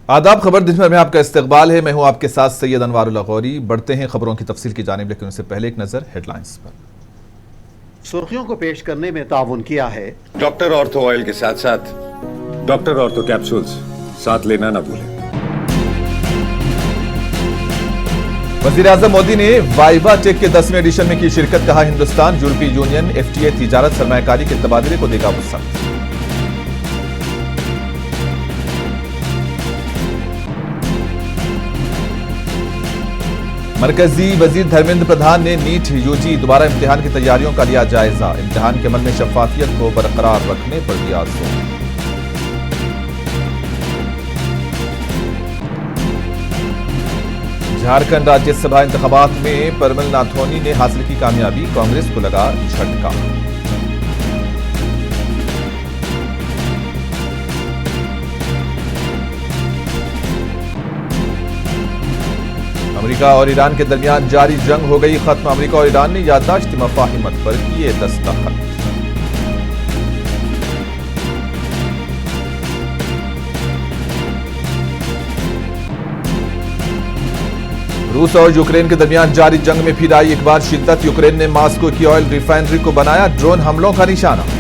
आदाब। खबर दिन भर में आपका इस्तकबाल है। मैं हूं आपके साथ सैयद अनवारुल्लाह गौरी। बढ़ते हैं खबरों की तफसील की जानिब, लेकिन उससे पहले एक नजर हेडलाइंस पर। सुर्खियों को पेश करने में ताउन किया है डॉक्टर ऑर्थो ऑयल के साथ साथ डॉक्टर ऑर्थो कैप्सूल्स साथ लेना ना भूलें। वजीर आजम मोदी ने वाइवा टेक के 10वें एडिशन में की शिरकत। कहा, हिंदुस्तान यूरोपीय यूनियन एफटीए तिजारत सरमायाकारी के तबादले को देगा वसअत। मरकजी वजीर धर्मेंद्र प्रधान ने नीट यूजी दोबारा इम्तिहान की तैयारियों का लिया जायजा। इम्तिहान के अमल में शफाफियत को बरकरार रखने पर दिया जोर। झारखंड राज्यसभा इंतखाबात में परमल नाथोनी ने हासिल की कामयाबी। कांग्रेस को लगा झटका। अमेरिका और ईरान के दरमियान जारी जंग हो गई खत्म। अमेरिका और ईरान ने याददाश्त मफाहिमत पर किए दस्तखत। रूस और यूक्रेन के दरमियान जारी जंग में फिर आई एक बार शिद्दत। यूक्रेन ने मॉस्को की ऑयल रिफाइनरी को बनाया ड्रोन हमलों का निशाना।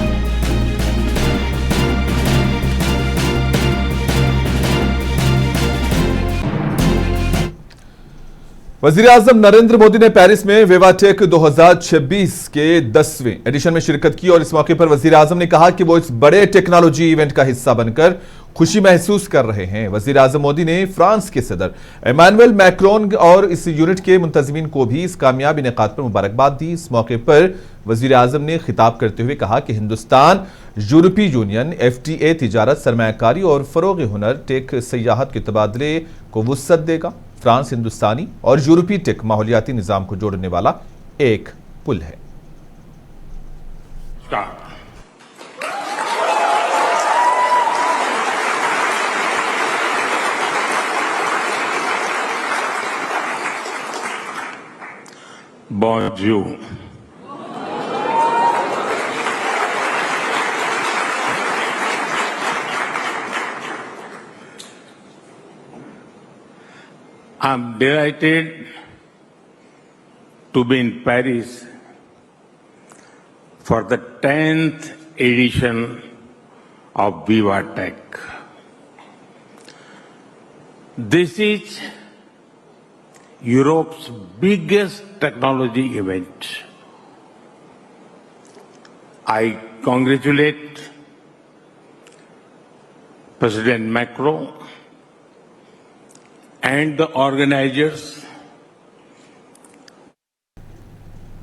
वजीर आजम नरेंद्र मोदी ने पेरिस में विवाटेक 2026 के 10वें एडिशन में शिरकत की और इस मौके पर वजीर आजम ने कहा कि वो इस बड़े टेक्नोलॉजी इवेंट का हिस्सा बनकर खुशी महसूस कर रहे हैं। वजीर आजम मोदी ने फ्रांस के सदर इमैनुअल मैक्रोन और इस यूनिट के मुंतजमीन को भी इस कामयाब इनेकाद पर मुबारकबाद दी। इस मौके पर वजीर आजम ने खिताब करते हुए कहा कि हिंदुस्तान यूरोपीय यूनियन एफटीए तिजारत सरमायाकारी और फरोग हुनर टेक सयाहत के तबादले को वुसअत देगा। फ्रांस हिंदुस्तानी और यूरोपीय टेक माहौलियाती निजाम को जोड़ने वाला एक पुल है। Bonjour. I'm delighted to be in Paris for the 10th edition of VivaTech. This is Europe's biggest technology event. I congratulate President Macron and the organizers.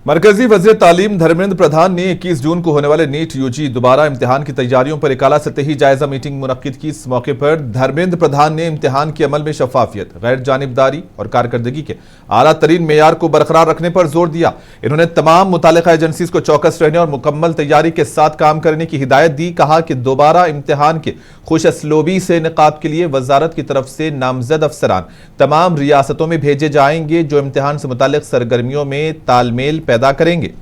मरकजी वजीर तालीम धर्मेंद्र प्रधान ने 21 जून को होने वाले नीट यूजी दोबारा इम्तिहान की तैयारियों पर एक आला सतही जायजा मीटिंग मुनक्किद की। इस मौके पर धर्मेंद्र प्रधान ने इम्तिहान के अमल में शफाफियत, गैर जानिबदारी और कारकर्दगी के आला तरीन मेयार को बरकरार रखने पर जोर दिया। इन्होंने तमाम मुतालिका एजेंसीज को चौकस रहने और मुकम्मल तैयारी के साथ काम करने की हिदायत दी। कहा कि दोबारा इम्तिहान के खुश असलोबी से इनेकाद के लिए वजारत की तरफ से नामजद अफसरान तमाम रियासतों में भेजे जाएंगे जो इम्तिहान से मुतालिक सरगर्मियों में तालमेल पैदा करेंगे।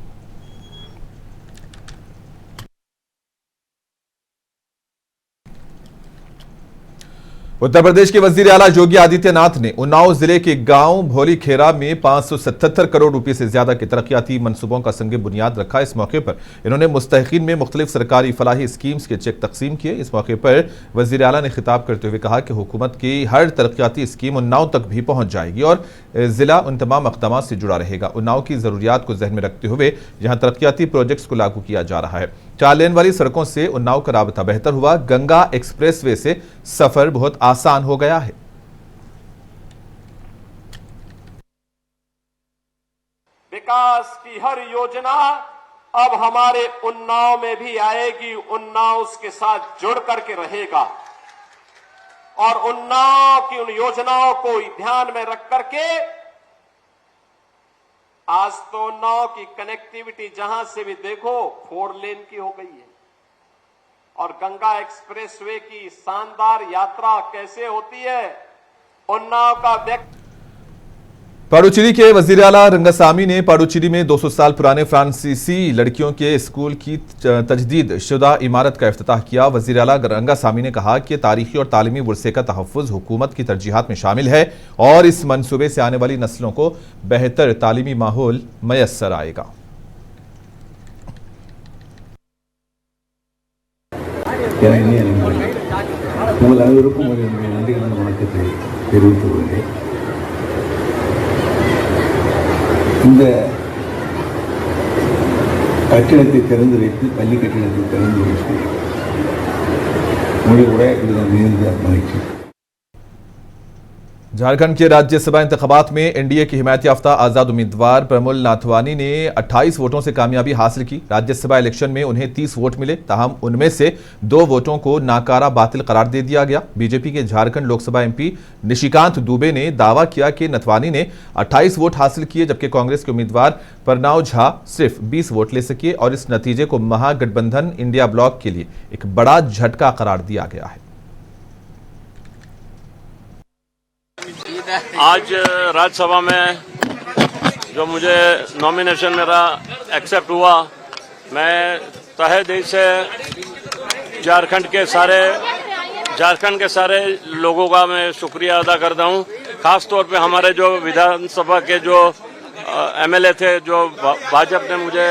उत्तर प्रदेश के वजीर आला योगी आदित्यनाथ ने उन्नाव जिले के गांव भोली खेरा में 577 करोड़ रुपए से ज्यादा के तरक्याती मंसूबों का संग बुनियाद रखा। इस मौके पर इन्होंने मुस्तहिकीन में मुख्तलिफ सरकारी फलाही स्कीम्स के चेक तकसीम किए। इस मौके पर वजीर आला ने खिताब करते हुए कहा कि हुकूमत की हर तरक्याती स्कीम उन्नाव तक भी पहुंच जाएगी और जिला उन तमाम अक़दामात से जुड़ा रहेगा। उन्नाव की जरूरियात को जहन में रखते हुए यहां तरक्याती प्रोजेक्ट्स को लागू किया जा रहा है। 4 लेन वाली सड़कों से उन्नाव का राबता बेहतर हुआ। गंगा एक्सप्रेसवे से सफर बहुत आसान हो गया है। विकास की हर योजना अब हमारे उन्नाव में भी आएगी, उन्नाव उसके साथ जुड़ करके रहेगा और उन्नाव की उन योजनाओं को ध्यान में रख करके आज तो उन्नाव की कनेक्टिविटी जहां से भी देखो 4 लेन की हो गई है और गंगा एक्सप्रेसवे की शानदार यात्रा कैसे होती है। उन्नाव का व्यक्ति पाडुचेरी के वजीर आला रंगासामी ने पाडुचेरी में 200 साल पुराने फ्रांसीसी लड़कियों के स्कूल की तजदीद शुदा इमारत का इफ्तिताह किया। वजीर आला रंगासामी ने कहा कि तारीखी और तालीमी वर्से का तहफ़्फ़ुज़ हुकूमत की तरजीहात में शामिल है और इस मंसूबे से आने वाली नस्लों को बेहतर तालीमी माहौल मैसर आएगा। இந்த கட்டிடத்தை திறந்து வைத்து பள்ளி கட்டிடத்தை திறந்து வைத்து உங்களுடைய உரையாற்றுவதில் மிகுந்த மகிழ்ச்சி। झारखंड के राज्यसभा इंतखाबात में एनडीए की हिमायत याफ्ता आजाद उम्मीदवार प्रमुल नाथवानी ने 28 वोटों से कामयाबी हासिल की। राज्यसभा इलेक्शन में उन्हें 30 वोट मिले, ताहम उनमें से 2 वोटों को नाकारा बातिल करार दे दिया गया। बीजेपी के झारखंड लोकसभा एमपी निशिकांत दुबे ने दावा किया कि नथवानी ने 28 वोट हासिल किए, जबकि कांग्रेस के उम्मीदवार प्रणव झा सिर्फ 20 वोट ले सके और इस नतीजे को महागठबंधन इंडिया ब्लॉक के लिए एक बड़ा झटका करार दिया गया है। आज राज्यसभा में जो मुझे नॉमिनेशन मेरा एक्सेप्ट हुआ, मैं तहे दिल से झारखंड के सारे लोगों का मैं शुक्रिया अदा करता हूं। खास तौर पे हमारे जो विधानसभा के जो एमएलए थे, जो भाजपा ने मुझे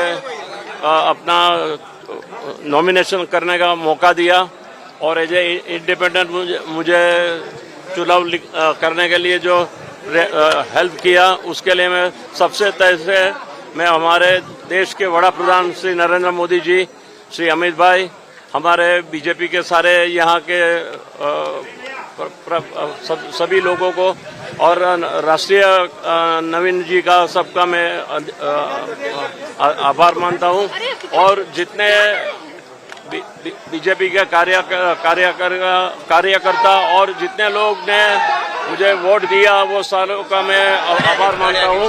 अपना नॉमिनेशन करने का मौका दिया और एज ए इंडिपेंडेंट मुझे चुनाव करने के लिए जो हेल्प किया, उसके लिए मैं सबसे तय से मैं हमारे देश के वड़ा प्रधान श्री नरेंद्र मोदी जी, श्री अमित भाई, हमारे बीजेपी के सारे यहाँ के सभी लोगों को और राष्ट्रीय नवीन जी का सबका मैं आभार मानता हूँ। और जितने बीजेपी के कार्यकर्ता और जितने लोग ने मुझे वोट दिया, वो सारों का मैं आभार मानता हूँ।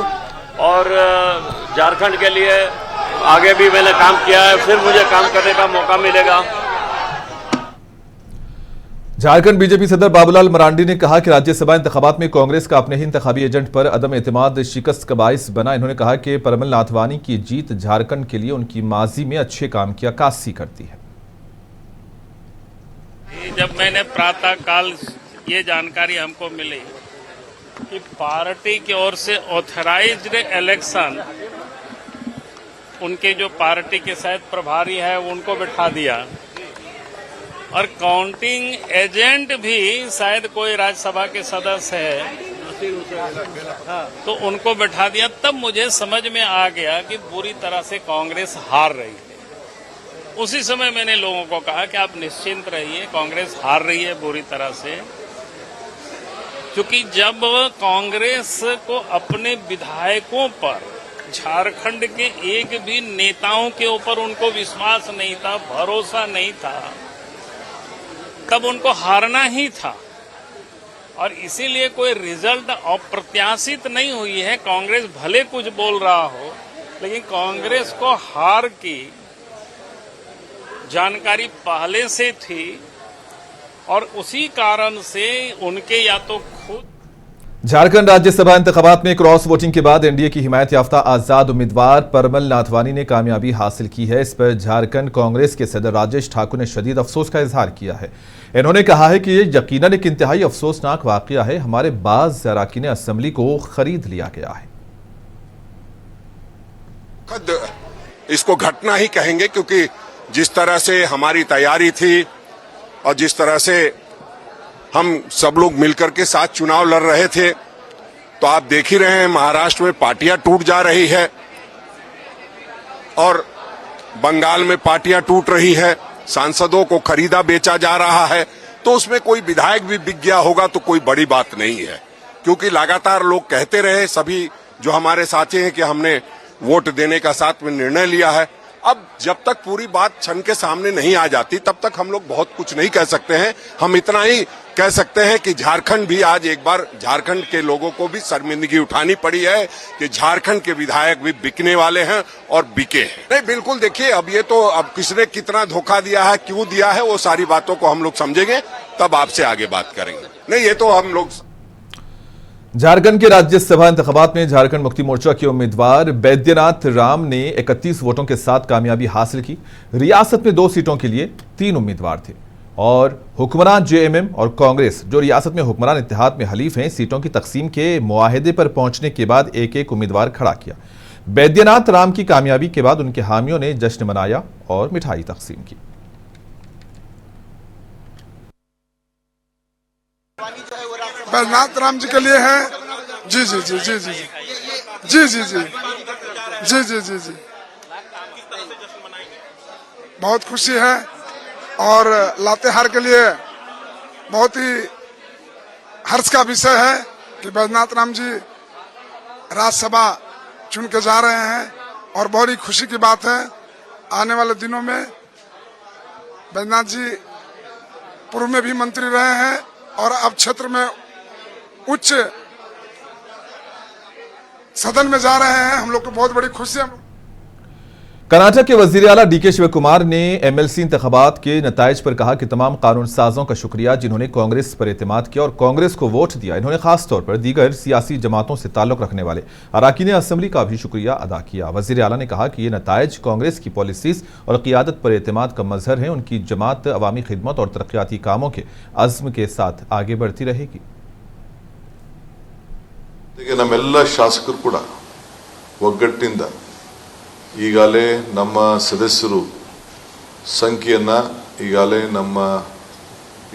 और झारखंड के लिए आगे भी मैंने काम किया है, फिर मुझे काम करने का मौका मिलेगा। झारखंड बीजेपी सदर बाबूलाल मरांडी ने कहा कि राज्यसभा इंतखाबात में कांग्रेस का अपने ही इंतखाबी एजेंट पर अदम एतमाद शिकस्त का बाइस बना। इन्होंने कहा कि प्रमल नाथवानी की जीत झारखंड के लिए उनकी माजी में अच्छे काम की अक्कासी करती है। जब मैंने प्रातः काल ये जानकारी हमको मिली कि पार्टी की ओर से ऑथराइज्ड इलेक्शन, उनके जो पार्टी के शायद प्रभारी है उनको बिठा दिया और काउंटिंग एजेंट भी शायद कोई राज्यसभा के सदस्य है तो उनको बिठा दिया, तब मुझे समझ में आ गया कि बुरी तरह से कांग्रेस हार रही है। उसी समय मैंने लोगों को कहा कि आप निश्चिंत रहिए, कांग्रेस हार रही है बुरी तरह से, क्योंकि जब कांग्रेस को अपने विधायकों पर, झारखंड के एक भी नेताओं के ऊपर उनको विश्वास नहीं था, भरोसा नहीं था, तब उनको हारना ही था। और इसीलिए कोई रिजल्ट अप्रत्याशित नहीं हुई है। कांग्रेस भले कुछ बोल रहा हो, लेकिन कांग्रेस को हार की जानकारी पहले से थी और उसी कारण से उनके या तो खुद। झारखंड राज्यसभा इंतखाबात में क्रॉस वोटिंग के बाद एनडीए की हिमायत याफ्ता आजाद उम्मीदवार प्रमल नाथवानी ने कामयाबी हासिल की है। इस पर झारखंड कांग्रेस के सदर राजेश ठाकुर ने शदीद अफसोस का इजहार किया है। इन्होंने कहा है कि यह यकीनन एक इंतहाई अफसोसनाक वाकया है। हमारे बाज़ अराकीन असेंबली को खरीद लिया गया है। इसको घटना ही कहेंगे, क्योंकि जिस तरह से हमारी तैयारी थी और जिस तरह से हम सब लोग मिलकर के साथ चुनाव लड़ रहे थे, तो आप देख ही रहे हैं महाराष्ट्र में पार्टियां टूट जा रही है और बंगाल में पार्टियां टूट रही है, सांसदों को खरीदा बेचा जा रहा है। तो उसमें कोई विधायक भी बिक गया होगा तो कोई बड़ी बात नहीं है, क्योंकि लगातार लोग कहते रहे, सभी जो हमारे साथी हैं, कि हमने वोट देने का साथ में निर्णय लिया है। अब जब तक पूरी बात छन के सामने नहीं आ जाती, तब तक हम लोग बहुत कुछ नहीं कह सकते हैं। हम इतना ही कह सकते हैं कि झारखंड भी आज एक बार, झारखंड के लोगों को भी शर्मिंदगी उठानी पड़ी है कि झारखंड के विधायक भी बिकने वाले हैं और बिके हैं। नहीं, बिल्कुल देखिए, अब ये तो अब किसने कितना धोखा दिया है, क्यों दिया है, वो सारी बातों को हम लोग समझेंगे, तब आपसे आगे बात करेंगे। नहीं, ये तो हम लोग झारखंड के राज्यसभा इंतखाबात में झारखंड मुक्ति मोर्चा के उम्मीदवार बैद्यनाथ राम ने 31 वोटों के साथ कामयाबी हासिल की। रियासत में 2 सीटों के लिए 3 उम्मीदवार थे और हुक्मरान जेएमएम और कांग्रेस, जो रियासत में हुक्मरान इत्तेहाद में हलीफ हैं, सीटों की तकसीम के मुआहदे पर पहुंचने के बाद एक एक उम्मीदवार खड़ा किया। बैद्यनाथ राम की कामयाबी के बाद उनके हामियों ने जश्न मनाया और मिठाई तकसीम की। बैद्यनाथ राम जी के लिए है। जी जी जी जी जी जी जी जी जी जी जी जी बहुत खुशी है और लातेहार के लिए बहुत ही हर्ष का विषय है कि बैद्यनाथ राम जी राज्यसभा चुन के जा रहे हैं और बहुत ही खुशी की बात है। आने वाले दिनों में बैद्यनाथ जी पूर्व में भी मंत्री रहे हैं और अब क्षेत्र में उच्च सदन में जा रहे हैं। हम लोग को बहुत बड़ी खुशी है। कर्नाटक के वजीर आला डीके शिव कुमार ने एमएलसी इंतखाबात के नताइज पर कहा कि तमाम कानून साजों का शुक्रिया जिन्होंने कांग्रेस पर एतमाद किया और कांग्रेस को वोट दिया। इन्होंने खासतौर पर दीगर सियासी जमातों से ताल्लुक रखने वाले अराकीन असम्बली का भी शुक्रिया अदा किया। वजीर आला ने कहा कि ये नताइज कांग्रेस की पॉलिसीज और क़ियादत पर एतमाद का मजहर है। उनकी जमात अवामी खिदमत और तरक्याती कामों के अज़्म के साथ आगे बढ़ती रहेगी। ನಮ್ಮೆಲ್ಲ ಶಾಸಕರು ಕೂಡ ಒಗ್ಗಟ್ಟಿನಿಂದ ಈಗಾಗಲೇ ನಮ್ಮ ಸದಸ್ಯರು ಸಂಖ್ಯೆಯನ್ನ ಈಗಾಗಲೇ ನಮ್ಮ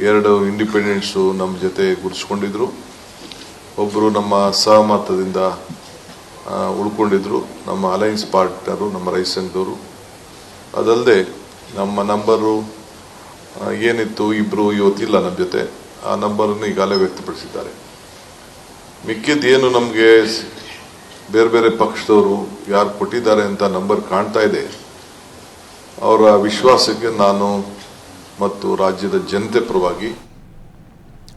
2 ಇಂಡಿಪೆಂಡೆಂಟ್ಸ್ ನಮ್ಮ ಜೊತೆ ಗುರುತಿಸಿಕೊಂಡಿದ್ರು, ಒಬ್ಬರು ನಮ್ಮ ಸಹಮತದಿಂದ ಉಳ್ಕೊಂಡಿದ್ರು, ನಮ್ಮ ಅಲೈನ್ಸ್ ಪಾರ್ಟ್ನರು ನಮ್ಮ ರೈತ ಸಂಘದವರು. ಅದಲ್ಲದೆ ನಮ್ಮ ನಂಬರು ಏನಿತ್ತು ಇಬ್ಬರು ಇವತ್ತಿಲ್ಲ ನಮ್ಮ ಜೊತೆ, ಆ ನಂಬರನ್ನು ಈಗಾಗಲೇ ವ್ಯಕ್ತಪಡಿಸಿದ್ದಾರೆ. ಮಿಕ್ಕಿದ್ದೇನು ನಮಗೆ ಬೇರೆ ಬೇರೆ ಪಕ್ಷದವರು ಯಾರು ಕೊಟ್ಟಿದ್ದಾರೆ ಅಂತ ನಂಬರ್ ಕಾಣ್ತಾ ಇದೆ, ಅವರ ವಿಶ್ವಾಸಕ್ಕೆ ನಾನು ಮತ್ತು ರಾಜ್ಯದ ಜನತೆ ಪರವಾಗಿ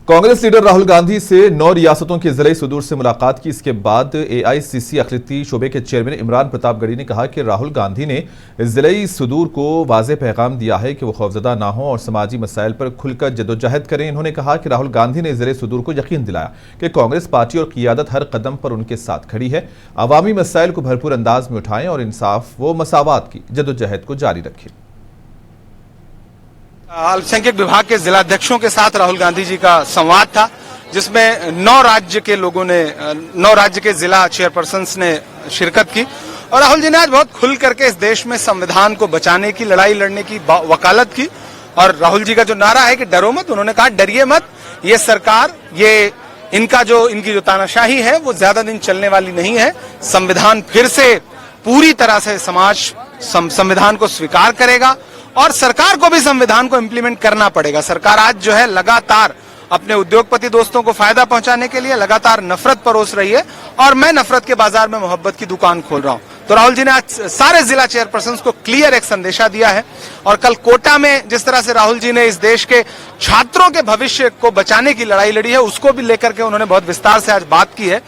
कांग्रेस लीडर राहुल गांधी से 9 रियासतों के जिले सुदूर से मुलाकात की। इसके बाद एआईसीसी अखिलती शोबे के चेयरमैन इमरान प्रतापगढ़ी ने कहा कि राहुल गांधी ने जिले सुदूर को वाज़ेह पैगाम दिया है कि वो खौफजदा ना हो और समाजी मसाइल पर खुलकर जदोजहद करें। इन्होंने कहा कि राहुल गांधी ने जिले सुदूर को यकीन दिलाया कि कांग्रेस पार्टी और क़ियादत हर कदम पर उनके साथ खड़ी है। अवामी मसाइल को भरपूर अंदाज में उठाएं और इंसाफ व मसावात की जदोजहद को जारी रखें। अल्पसंख्यक विभाग के जिलाध्यक्षों के साथ राहुल गांधी जी का संवाद था, जिसमें 9 राज्य के लोगों ने 9 राज्य के जिला चेयरपर्सन्स ने शिरकत की और राहुल जी ने आज बहुत खुल करके इस देश में संविधान को बचाने की लड़ाई लड़ने की वकालत की। और राहुल जी का जो नारा है कि डरो मत, उन्होंने कहा डरिए मत, ये सरकार, ये इनकी जो तानाशाही है वो ज्यादा दिन चलने वाली नहीं है। संविधान फिर से पूरी तरह से समाज संविधान को स्वीकार करेगा और सरकार को भी संविधान को इंप्लीमेंट करना पड़ेगा। सरकार आज जो है लगातार अपने उद्योगपति दोस्तों को फायदा पहुंचाने के लिए लगातार नफरत परोस रही है और मैं नफरत के बाजार में मोहब्बत की दुकान खोल रहा हूं। तो राहुल जी ने आज सारे जिला चेयरपर्सन को क्लियर एक संदेशा दिया है और कल कोटा में जिस तरह से राहुल जी ने इस देश के छात्रों के भविष्य को बचाने की लड़ाई लड़ी है, उसको भी लेकर के उन्होंने बहुत विस्तार से आज बात की है।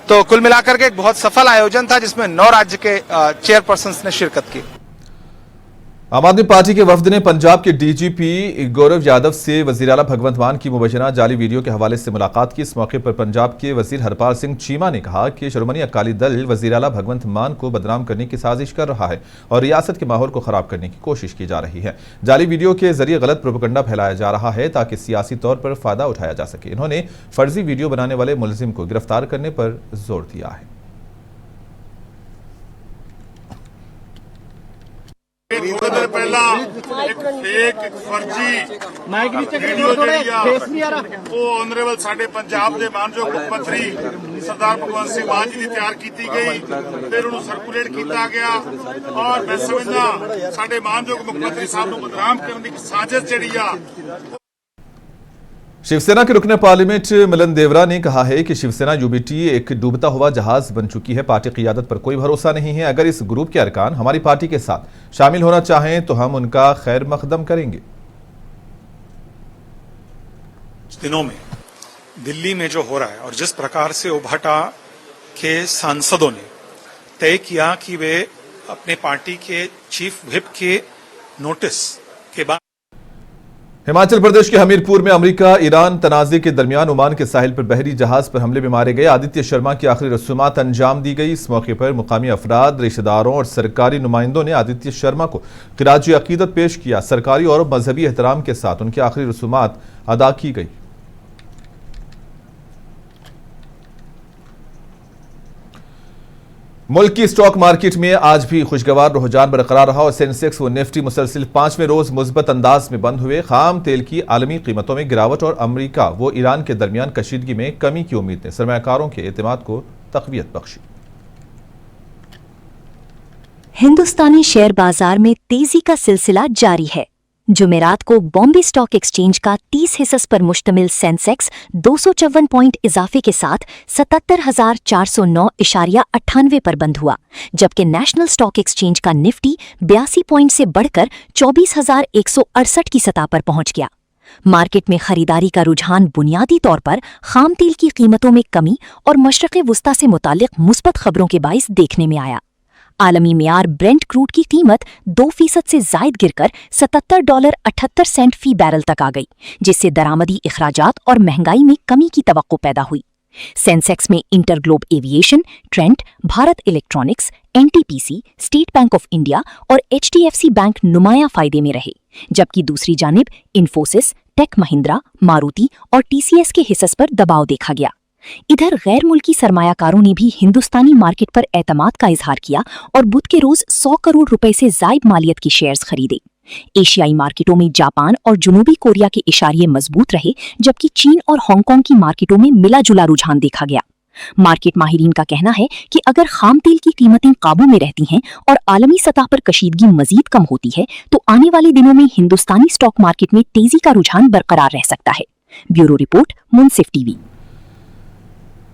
तो कुल मिलाकर के एक बहुत सफल आयोजन था जिसमें 9 राज्य के चेयरपर्सन ने शिरकत की। आम आदमी पार्टी के वफद ने पंजाब के डीजीपी गौरव यादव से वजीर आला भगवंत मान की मुबैना जाली वीडियो के हवाले से मुलाकात की। इस मौके पर पंजाब के वजीर हरपाल सिंह चीमा ने कहा कि शिरोमणि अकाली दल वजीर आला भगवंत मान को बदनाम करने की साजिश कर रहा है और रियासत के माहौल को खराब करने की कोशिश की जा रही है। जाली वीडियो के जरिए गलत प्रोपेगेंडा फैलाया जा रहा है ताकि सियासी तौर पर फायदा उठाया जा सके। इन्होंने फर्जी वीडियो बनाने वाले मुलजिम को गिरफ्तार करने पर जोर दिया है। थोड़ी देर पहला एक फेक फर्जी वीडियो जी वो ऑनरेबल साडे पंजाब के मानयोग मुख्यमंत्री सरदार भगवंत सिंह मान जी की तैयार की गई, फिर उन्होंने सर्कुलेट किया गया और मैं समझना साडे मानयोग मुख्यमंत्री साहब को बदनाम करने की साजिश जी आ। शिवसेना के रुकने पार्लियामेंट मिलन देवरा ने कहा है कि शिवसेना यूबीटी एक डूबता हुआ जहाज बन चुकी है। पार्टी क़ियादत पर कोई भरोसा नहीं है। अगर इस ग्रुप के अरकान हमारी पार्टी के साथ शामिल होना चाहें तो हम उनका खैर मकदम करेंगे। दिनों में दिल्ली में जो हो रहा है और जिस प्रकार से उभाटा के सांसदों ने तय किया कि वे अपने पार्टी के चीफ व्हिप के नोटिस के बाद हिमाचल प्रदेश के हमीरपुर में अमेरिका ईरान तनाज़े के दरमियान ओमान के साहिल पर बहरी जहाज पर हमले में मारे गए आदित्य शर्मा की आखिरी रसूमात अंजाम दी गई। इस मौके पर मुकामी अफराद, रिश्तेदारों और सरकारी नुमाइंदों ने आदित्य शर्मा को खिराज अकीदत पेश किया। सरकारी और मजहबी एहतराम के साथ उनकी आखिरी रसूमात अदा की गई। मुल्क की स्टॉक मार्केट में आज भी खुशगवार रुझान बरकरार रहा और सेंसेक्स व निफ्टी मुसलसिल 5वें रोज मुस्बत अंदाज में बंद हुए। खाम तेल की आलमी कीमतों में गिरावट और अमेरिका व ईरान के दरमियान कशीदगी में कमी की उम्मीद ने सरमायाकारों के एतमाद को तकवीत बख्शी। हिंदुस्तानी शेयर बाजार में तेजी का सिलसिला जारी है। जुमेरात को बॉम्बे स्टॉक एक्सचेंज का 30 हिस्स पर मुश्तमिल सेंसेक्स 254 पॉइंट इजाफे के साथ 77,409.98 पर बंद हुआ, जबकि नेशनल स्टॉक एक्सचेंज का निफ्टी 82 पॉइंट से बढ़कर 24,168 की सतह पर पहुंच गया। मार्केट में खरीदारी का रुझान बुनियादी तौर पर खाम तेल की कीमतों में कमी और मशरक़े वुस्ता से मुताल्लिक मुस्बत खबरों के बाइस देखने में आया। आलमी मियार ब्रेंट क्रूड की कीमत 2% से जायद गिरकर $77.78 फी बैरल तक आ गई, जिससे दरामदी इखराजात और महंगाई में कमी की तवक्को पैदा हुई। सेंसेक्स में InterGlobe aviation, Trent, Bharat electronics, NTPC, state bank of India और एचडीएफसी बैंक नुमाया फायदे में रहे, जबकि दूसरी जानिब इन्फोसिस, टेक महिंद्रा, मारुति और टीसीएस के हिस्स पर दबाव देखा गया। इधर गैर मुल्की सरमायाकारों ने भी हिंदुस्तानी मार्केट पर एतमाद का इजहार किया और बुध के रोज 100 करोड़ रुपए से जायद मालियत की शेयर्स खरीदे। एशियाई मार्केटों में जापान और जनूबी कोरिया के इशारे मजबूत रहे, जबकि चीन और हांगकांग की मार्केटों में मिला जुला रुझान देखा गया। मार्केट माहिरीन का कहना है कि अगर खाम तेल की कीमतें काबू में रहती हैं और आलमी सतह पर कशीदगी मजीद कम होती है तो आने वाले दिनों में हिंदुस्तानी स्टॉक मार्केट में तेजी का रुझान बरकरार रह सकता है। ब्यूरो रिपोर्ट, मुनसिफ टीवी।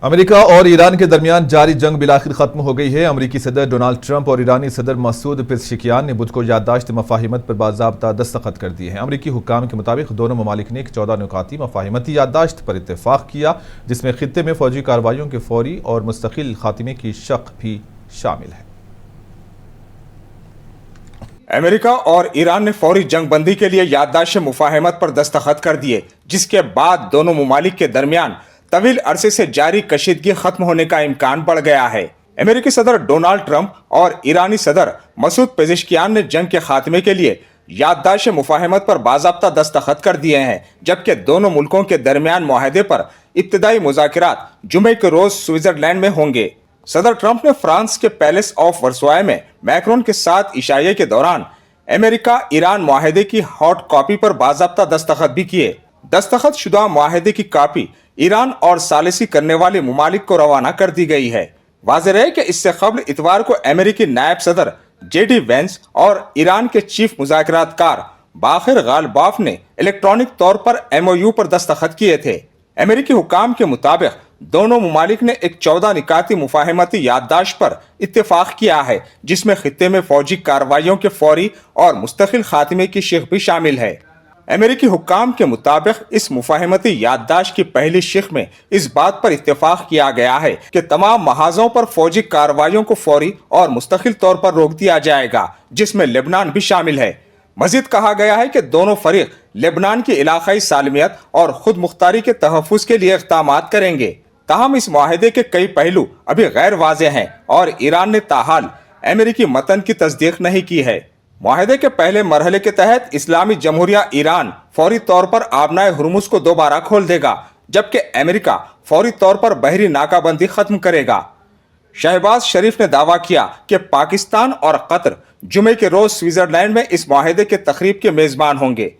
अमेरिका और ईरान के दरमियान जारी जंग बिलाखिर खत्म हो गई है। अमेरिकी सदर डोनाल्ड ट्रंप और ईरानी सदर मसूद पेज़ेश्कियान ने बुध को याददाश्त मफाहिमत पर बाज़ाब्ता दस्तखत कर दिए हैं। अमेरिकी हुक्काम के मुताबिक दोनों ममालिक ने एक 14 नुकाती मफाहिमती याददाश्त पर इत्तेफाक किया, जिसमें खित्ते में फौजी कार्रवाइयों के फौरी और मुस्तकिल खात्मे की शक भी शामिल है। अमेरिका और ईरान ने फौरी जंग बंदी के लिए याददाश्त मुफाहिमत पर दस्तखत कर दिए, जिसके बाद दोनों ममालिक के दरमियान तवील अरसे से जारी कशीदगी खत्म होने का इम्कान बढ़ गया है। अमेरिकी सदर डोनाल्ड ट्रंप और ईरानी सदर मसूद पेज़ेश्कियान ने जंग के खात्मे के लिए याददाश्त मुफाहिमत पर बाज़ाब्ता दस्तखत कर दिए हैं, जबकि दोनों मुल्कों के दरमियान मुआहदे पर इब्तिदाई मुज़ाकिरात जुमे के रोज स्विट्जरलैंड में होंगे। सदर ट्रंप ने फ्रांस के पैलेस ऑफ वर्सवाय में मैक्रोन के साथ इशारे के दौरान अमेरिका ईरान मुआहदे की हॉट कॉपी पर बाज़ाब्ता दस्तखत भी किए। दस्तखत शुदा मुआहदे की कॉपी ईरान और सालिसी करने वाले मुमालिक को रवाना कर दी गई है। वाज़ेह है कि इससे कबल इतवार को अमेरिकी नायब सदर जेडी वेंस और ईरान के चीफ मुज़ाकिरातकार बाखिर गालबाफ ने इलेक्ट्रॉनिक तौर पर MOU पर दस्तखत किए थे। अमेरिकी हुकाम के मुताबिक दोनों मुमालिक ने एक 14 निकाती मुफाहिमती याददाश्त पर इत्तेफाक किया है, जिसमें खित्ते में फौजी कार्रवाइयों के फौरी और मुस्तकिल खात्मे की शिक भी शामिल है। अमेरिकी हुक्काम के मुताबिक इस मुफाहिमती याददाश्त की पहली शिक में इस बात पर इत्तेफाक किया गया है कि तमाम महाजों पर फौजी कार्रवाइयों को फौरी और मुस्तकिल तौर पर रोक दिया जाएगा, जिसमें लेबनान भी शामिल है। मजीद कहा गया है कि दोनों फरीक लेबनान की इलाकाई सालमियत और खुद मुख्तारी के तहफ़्फ़ुज़ के लिए इक़दामात करेंगे। ताहम इस मुआहदे के कई पहलू अभी गैर वाज़ेह हैं और ईरान ने ताहाल अमेरिकी मतन की तस्दीक नहीं की है। मुआहदे के पहले मरहले के तहत इस्लामी जमहूरिया ईरान फौरी तौर पर आबनाए हुर्मुज़ को दोबारा खोल देगा, जबकि अमेरिका फौरी तौर पर बहरी नाकाबंदी खत्म करेगा। शहबाज शरीफ ने दावा किया कि पाकिस्तान और कतर जुमे के रोज स्विट्जरलैंड में इस मुआहदे के तकरीब के मेजबान होंगे।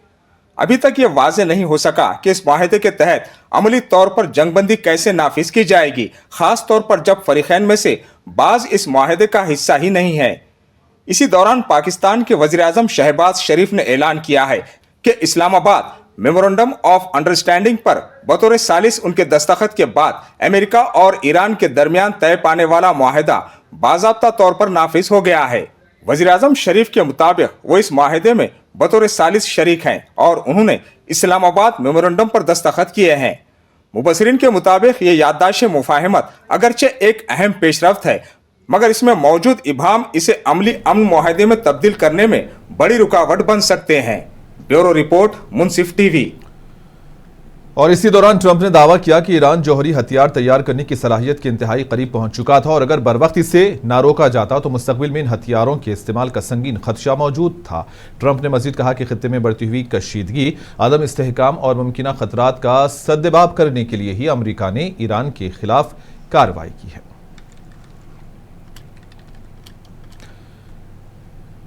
अभी तक ये वाज़ेह नहीं हो सका कि इस मुआहदे के तहत अमली तौर पर जंगबंदी कैसे नाफिज की जाएगी, खास तौर पर जब फरीकैन में से बाज इस मुआहदे का हिस्सा ही नहीं है। इसी दौरान पाकिस्तान के वज़ीर आज़म शहबाज शरीफ ने ऐलान किया है कि इस्लामाबाद मेमोरेंडम ऑफ अंडरस्टैंडिंग पर बतौर सालिस उनके दस्तखत के बाद अमेरिका और ईरान के दरमियान तय पाने वाला मुआहदा बाज़ाब्ता तौर पर नाफिज हो गया है। वज़ीर आज़म शरीफ के मुताबिक वो इस मुआहदे में बतौर सालिस शरीक हैं और उन्होंने इस्लामाबाद मेमोरेंडम पर दस्तखत किए हैं। मुबसरीन के मुताबिक ये याददाश्त मुफाहिमत अगरचे एक अहम पेशरफ्त है, मगर इसमें मौजूद इबाम इसे अमली अमन मुआहदे में तब्दील करने में बड़ी रुकावट बन सकते हैं। ब्यूरो रिपोर्ट, मुंसिफ टीवी। और इसी दौरान ट्रंप ने दावा किया कि ईरान जौहरी हथियार तैयार करने की सलाहियत के इंतहाई करीब पहुंच चुका था और अगर बरवक्त इसे ना रोका जाता तो मुस्तकबिल में इन हथियारों के इस्तेमाल का संगीन खदशा मौजूद था। ट्रंप ने मजीद कहा कि खित्ते में बढ़ती हुई कशीदगी, अदम इस्तेहकाम और मुमकिना खतरात का सद्देबाब करने के लिए ही अमरीका ने ईरान के खिलाफ कार्रवाई की है।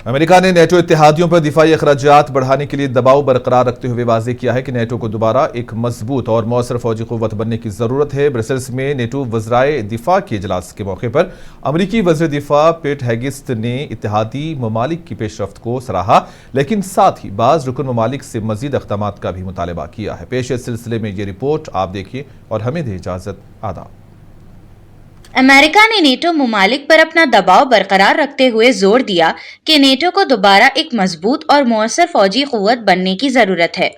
अमेरिका ने नेटो इत्तेहादियों पर दिफाई अखराजात बढ़ाने के लिए दबाव बरकरार रखते हुए वाज़ेह किया है कि नेटो को दोबारा एक मजबूत और मौसर फौजी कुव्वत बनने की जरूरत है। ब्रसेल्स में नेटो वज़राए दिफा के इजलास के मौके पर अमरीकी वज़ीर दिफा पेट हेगिस्ट ने इत्तेहादी ममालिक की पेशरफ्त को सराहा, लेकिन साथ ही बाज़ रुकन ममालिक से मजीद इक़दामात का भी मुतालबा किया है। पेश इस सिलसिले में ये रिपोर्ट आप देखिए और हमें दे इजाज़त। आदाब। अमेरिका ने नेटो मुमालिक पर अपना दबाव बरकरार रखते हुए जोर दिया कि नेटो को दोबारा एक मजबूत और मौसर फौजी कुव्वत बनने की जरूरत है।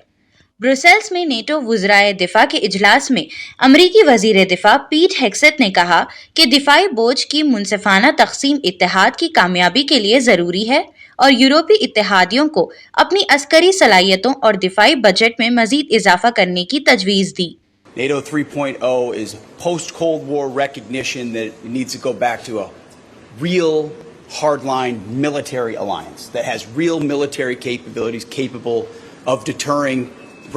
ब्रुसेल्स में नेटो वज़राए दिफा के इजलास में अमरीकी वजीर दिफा पीट हेगसेथ ने कहा कि दिफाई बोझ की मुनसिफाना तकसीम इत्तेहाद की कामयाबी के लिए जरूरी है और यूरोपी इत्तेहादियों को अपनी अस्करी सलाहियतों और दिफाई बजट में मजीद इजाफा करने की तजवीज़ दी। NATO 3.0 is post-Cold War recognition that it needs to go back to a real hardline military alliance that has real military capabilities capable of deterring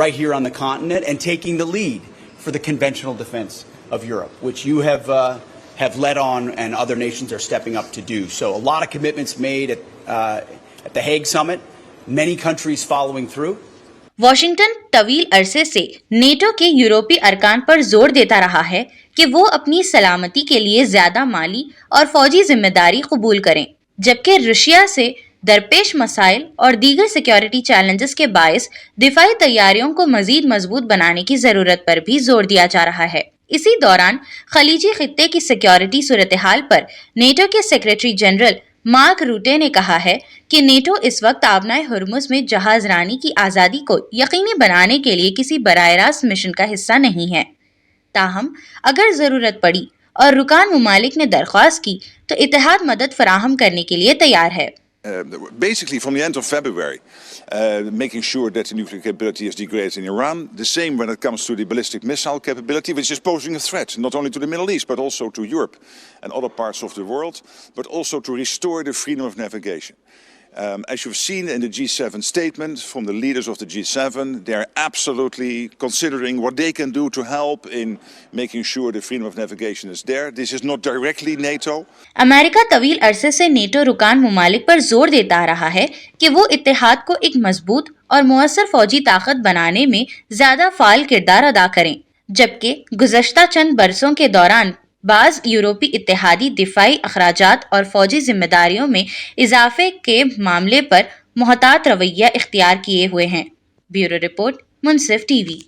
right here on the continent and taking the lead for the conventional defense of Europe, which you have led on and other nations are stepping up to do. So a lot of commitments made at the Hague Summit, many countries following through. Washington तवील अरसे से NATO के यूरोपीय अरकान पर जोर देता रहा है कि वो अपनी सलामती के लिए ज्यादा माली और फौजी जिम्मेदारी कबूल करें, जबकि रशिया से दरपेश मसाइल और दीगर सिक्योरिटी चैलेंजेस के बायस दिफाई तैयारियों को मजीद मजबूत बनाने की जरूरत पर भी जोर दिया जा रहा है। इसी दौरान खलीजी खित्ते की सिक्योरिटी सूरत हाल पर नेटो के सेक्रेटरी जनरल मार्क रूटे ने कहा है कि नेटो इस वक्त आबनाए हुर्मुज़ में जहाज रानी की आज़ादी को यकीनी बनाने के लिए किसी बराह रास्त मिशन का हिस्सा नहीं है। ताहम अगर ज़रूरत पड़ी और रुकान मुमालिक ने दरख्वास्त की तो इत्तेहाद मदद फराहम करने के लिए तैयार है। Basically from the end of February, making sure that the nuclear capability is degraded in Iran. The same when it comes to the ballistic missile capability, which is posing a threat not only to the Middle East but also to Europe and other parts of the world, but also to restore the freedom of navigation. As you've seen in the G7 statement from the leaders of the G7, they are absolutely considering what they can do to help in making sure the freedom of navigation is there. This is not directly NATO. America तवील अरसे से NATO रुकान मुमालिक पर जोर देता रहा है कि वो इत्तेहाद को एक मजबूत और मुअस्सर फौजी ताकत बनाने में ज्यादा फाल किरदार अदा करें, जबकि गुज़श्ता चंद बरसों के दौरान बाज़ यूरोपी इत्तेहादी दिफाई अखराजात और फौजी जिम्मेदारियों में इजाफे के मामले पर मोहतात रवैया इख्तियार किए हुए हैं। ब्यूरो रिपोर्ट, मुंसिफ टीवी।